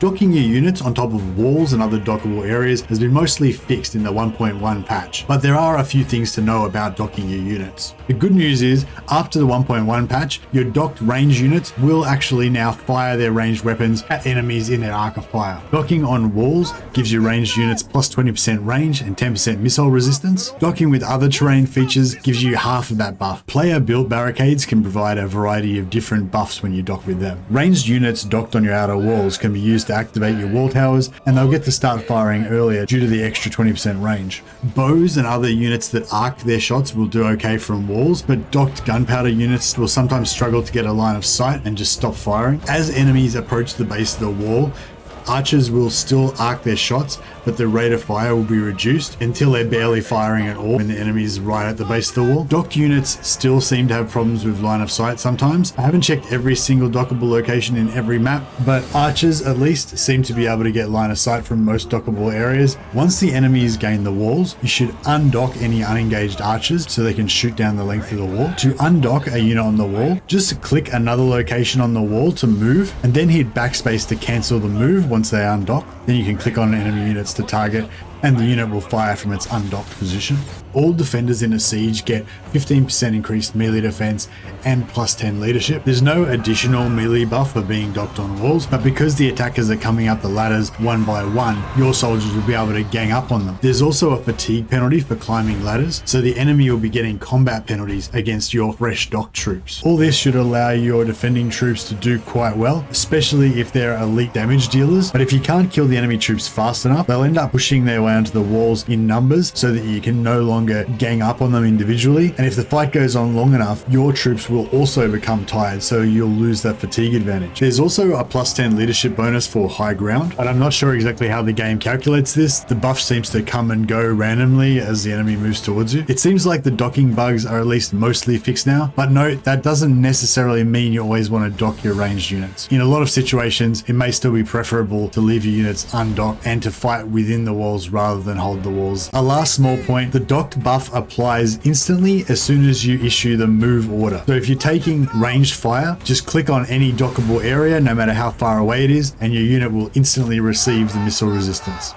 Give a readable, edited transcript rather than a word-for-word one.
Docking your units on top of walls and other dockable areas has been mostly fixed in the 1.1 patch, but there are a few things to know about docking your units. The good news is, after the 1.1 patch, your docked range units will actually now fire their ranged weapons at enemies in their arc of fire. Docking on walls gives you ranged units plus 20% range and 10% missile resistance. Docking with other terrain features gives you half of that buff. Player-built barricades can provide a variety of different buffs when you dock with them. Ranged units docked on your outer walls can be used to activate your wall towers, and they'll get to start firing earlier due to the extra 20% range. Bows and other units that arc their shots will do okay from walls, but docked gunpowder units will sometimes struggle to get a line of sight and just stop firing. As enemies approach the base of the wall, archers will still arc their shots, but the rate of fire will be reduced until they're barely firing at all when the enemy is right at the base of the wall. Docked units still seem to have problems with line of sight sometimes. I haven't checked every single dockable location in every map, but archers at least seem to be able to get line of sight from most dockable areas. Once the enemies gain the walls, you should undock any unengaged archers so they can shoot down the length of the wall. To undock a unit on the wall, just click another location on the wall to move, and then hit backspace to cancel the move once they undock. Then you can click on enemy units to target, and the unit will fire from its undocked position. All defenders in a siege get 15% increased melee defense and plus 10 leadership. There's no additional melee buff for being docked on walls, but because the attackers are coming up the ladders one by one, your soldiers will be able to gang up on them. There's also a fatigue penalty for climbing ladders, so the enemy will be getting combat penalties against your fresh docked troops. All this should allow your defending troops to do quite well, especially if they're elite damage dealers, but if you can't kill the enemy troops fast enough, they'll end up pushing their way onto the walls in numbers so that you can no longer gang up on them individually, and if the fight goes on long enough, your troops will also become tired, so you'll lose that fatigue advantage. There's also a plus 10 leadership bonus for high ground, but I'm not sure exactly how the game calculates this. The buff seems to come and go randomly as the enemy moves towards you. It seems like the docking bugs are at least mostly fixed now, but note that doesn't necessarily mean you always want to dock your ranged units. In a lot of situations, it may still be preferable to leave your units undocked and to fight within the walls rather than hold the walls. A last small point, the docked buff applies instantly as soon as you issue the move order. So if you're taking ranged fire, just click on any dockable area no matter how far away it is, and your unit will instantly receive the missile resistance.